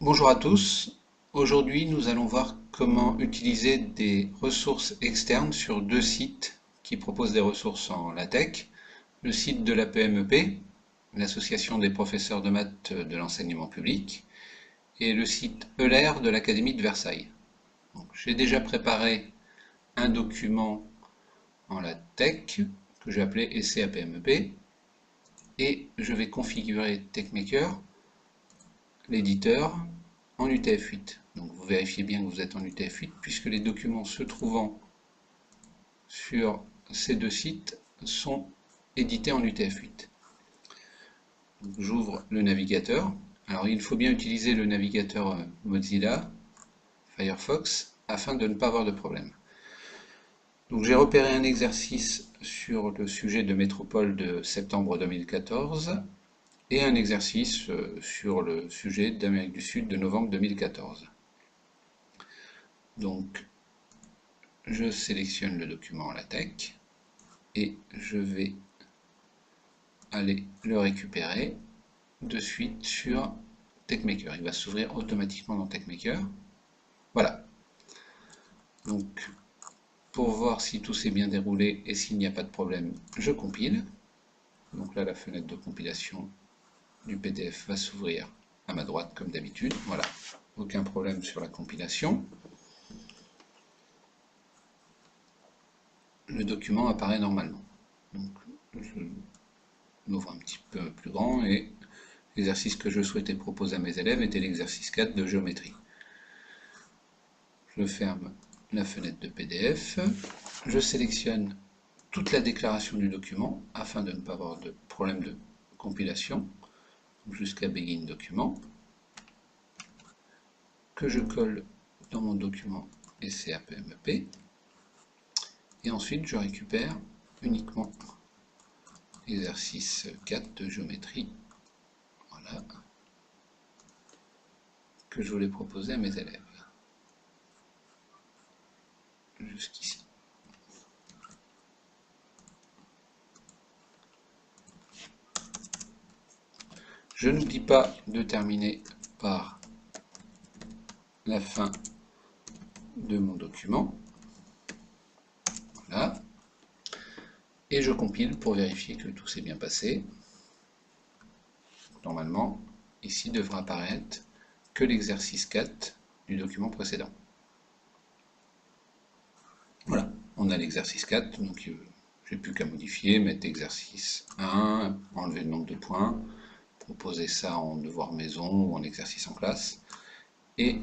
Bonjour à tous. Aujourd'hui, nous allons voir comment utiliser des ressources externes sur deux sites qui proposent des ressources en LaTeX. Le site de la PMEP, l'Association des professeurs de maths de l'enseignement public, et le site ELER de l'Académie de Versailles. J'ai déjà préparé un document en LaTeX que j'ai appelé Essai à PMEP et je vais configurer TeXmaker, l'éditeur, en UTF-8. Donc vous vérifiez bien que vous êtes en UTF-8 puisque les documents se trouvant sur ces deux sites sont édités en UTF-8. J'ouvre le navigateur. Alors il faut bien utiliser le navigateur Mozilla Firefox afin de ne pas avoir de problème. Donc j'ai repéré un exercice sur le sujet de métropole de septembre 2014 et un exercice sur le sujet d'Amérique du Sud de novembre 2014. Donc je sélectionne le document LaTeX et je vais aller le récupérer de suite sur TeXmaker. Il va s'ouvrir automatiquement dans TeXmaker. Voilà. Donc, pour voir si tout s'est bien déroulé et s'il n'y a pas de problème, je compile. Donc là, la fenêtre de compilation du PDF va s'ouvrir à ma droite comme d'habitude. Voilà. Aucun problème sur la compilation. Le document apparaît normalement. Donc, je l'ouvre un petit peu plus grand et l'exercice que je souhaitais proposer à mes élèves était l'exercice 4 de géométrie. Je ferme la fenêtre de PDF, je sélectionne toute la déclaration du document afin de ne pas avoir de problème de compilation jusqu'à Begin document, que je colle dans mon document Essai à PMEP et ensuite je récupère uniquement l'exercice 4 de géométrie, voilà, que je voulais proposer à mes élèves jusqu'ici. Je n'oublie pas de terminer par la fin de mon document. Voilà. Et je compile pour vérifier que tout s'est bien passé. Normalement, ici devra apparaître que l'exercice 4 du document précédent. Voilà, on a l'exercice 4, donc j'ai plus qu'à modifier, mettre exercice 1, enlever le nombre de points, proposer ça en devoir maison ou en exercice en classe. Et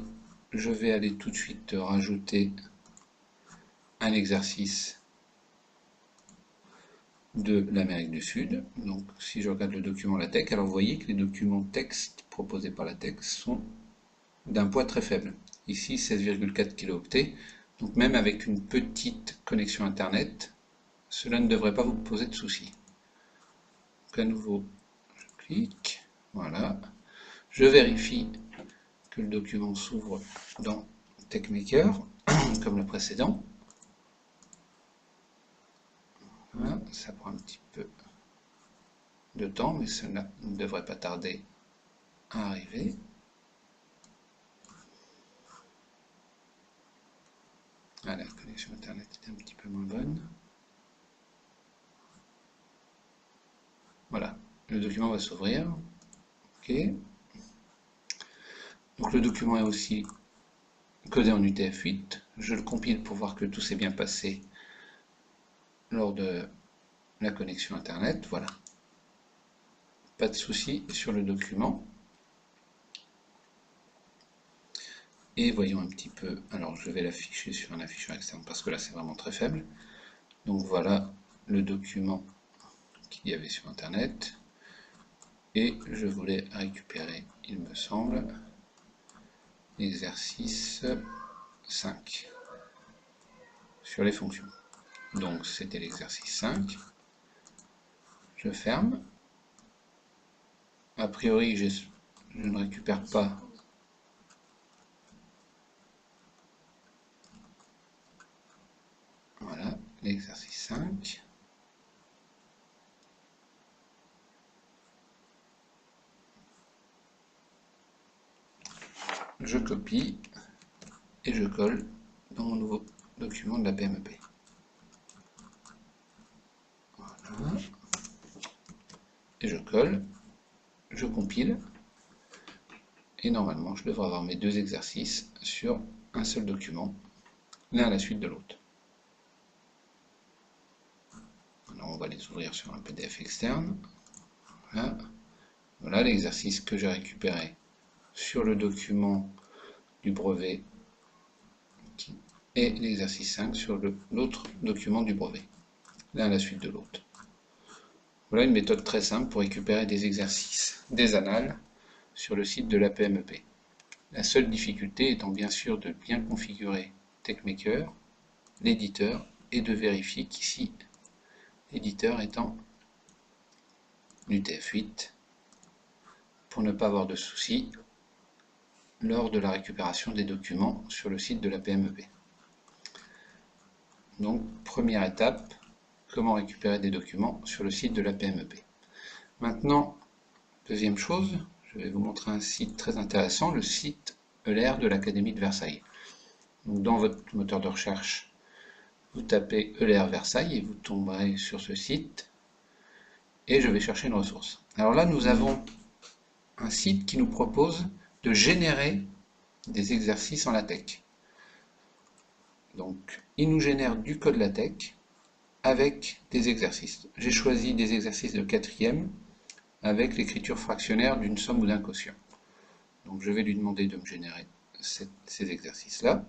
je vais aller tout de suite rajouter un exercice de l'Amérique du Sud. Donc si je regarde le document LaTeX, alors vous voyez que les documents texte proposés par LaTeX sont d'un poids très faible. Ici 16,4 kilooctets. Donc même avec une petite connexion internet, cela ne devrait pas vous poser de soucis. Donc à nouveau, je clique, voilà. Je vérifie que le document s'ouvre dans TeXmaker, comme le précédent. Voilà, ça prend un petit peu de temps, mais cela ne devrait pas tarder à arriver. Ah, la connexion internet est un petit peu moins bonne. Voilà, le document va s'ouvrir. Ok. Donc le document est aussi codé en UTF-8. Je le compile pour voir que tout s'est bien passé lors de la connexion internet. Voilà. Pas de souci sur le document. Et voyons un petit peu. Alors je vais l'afficher sur un afficheur externe parce que là c'est vraiment très faible. Donc voilà le document qu'il y avait sur internet. Et je voulais récupérer, il me semble, l'exercice 5 sur les fonctions. Donc c'était l'exercice 5. Je ferme. A priori, je ne récupère pas voilà, l'exercice 5. je copie et je colle dans mon nouveau document de la PMEP. Voilà. Et je colle, je compile, et normalement je devrais avoir mes deux exercices sur un seul document, l'un à la suite de l'autre. Alors on va les ouvrir sur un PDF externe. Voilà, voilà l'exercice que j'ai récupéré sur le document du brevet et l'exercice 5 sur l'autre document du brevet, l'un à la suite de l'autre. Voilà une méthode très simple pour récupérer des exercices, des annales, sur le site de la PMEP. La seule difficulté étant bien sûr de bien configurer TechMaker, l'éditeur, et de vérifier qu'ici, l'éditeur étant l'UTF-8, pour ne pas avoir de soucis lors de la récupération des documents sur le site de la PMEP. Donc, première étape, comment récupérer des documents sur le site de la PMEP. Maintenant, deuxième chose, je vais vous montrer un site très intéressant, le site ELER de l'Académie de Versailles. Donc, dans votre moteur de recherche, vous tapez ELER Versailles et vous tomberez sur ce site. Et je vais chercher une ressource. Alors là, nous avons un site qui nous propose de générer des exercices en LaTeX. Donc, il nous génère du code LaTeX avec des exercices. J'ai choisi des exercices de 4e avec l'écriture fractionnaire d'une somme ou d'un quotient. Donc, je vais lui demander de me générer ces exercices-là.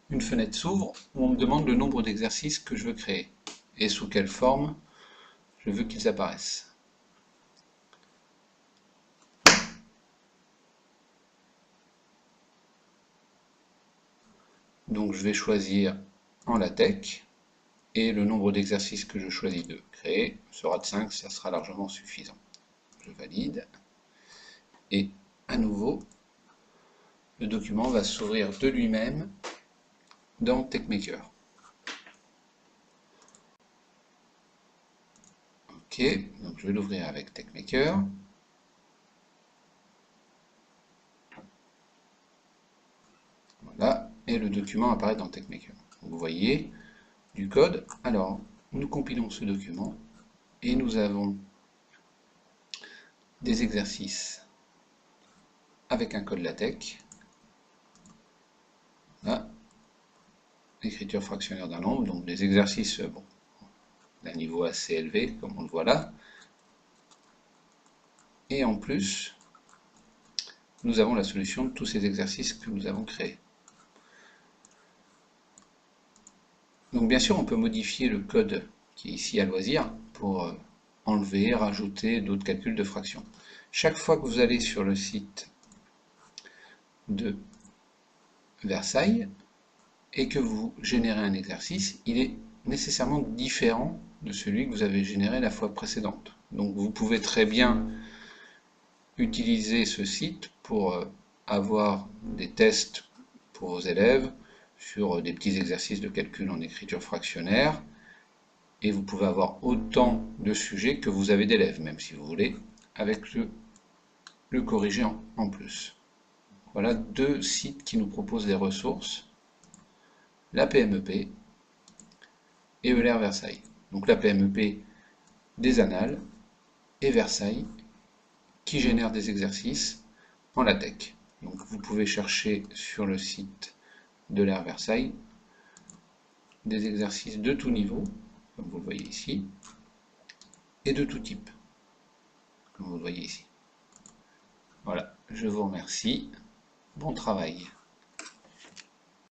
Une fenêtre s'ouvre où on me demande le nombre d'exercices que je veux créer et sous quelle forme je veux qu'ils apparaissent. Donc je vais choisir en LaTeX et le nombre d'exercices que je choisis de créer sera de 5, ça sera largement suffisant. Je valide et à nouveau le document va s'ouvrir de lui-même dans TechMaker. Ok, donc je vais l'ouvrir avec TechMaker. Voilà, et le document apparaît dans TechMaker. Vous voyez du code. Alors, nous compilons ce document et nous avons des exercices avec un code LaTeX. Là, l'écriture fractionnaire d'un nombre, donc des exercices d'un niveau assez élevé, comme on le voit là. Et en plus, nous avons la solution de tous ces exercices que nous avons créés. Donc bien sûr, on peut modifier le code qui est ici à loisir pour enlever, rajouter d'autres calculs de fractions. Chaque fois que vous allez sur le site de Versailles et que vous générez un exercice, il est nécessairement différent de celui que vous avez généré la fois précédente. Donc vous pouvez très bien utiliser ce site pour avoir des tests pour vos élèves sur des petits exercices de calcul en écriture fractionnaire, et vous pouvez avoir autant de sujets que vous avez d'élèves, même si vous voulez, avec le corriger en plus. Voilà deux sites qui nous proposent des ressources, la PMEP et ELER Versailles. Donc la PMEP des annales et Versailles qui génère des exercices en LaTeX. Donc vous pouvez chercher sur le site de l'ELER Versailles des exercices de tout niveau, comme vous le voyez ici, et de tout type, comme vous le voyez ici. Voilà, je vous remercie. Bon travail.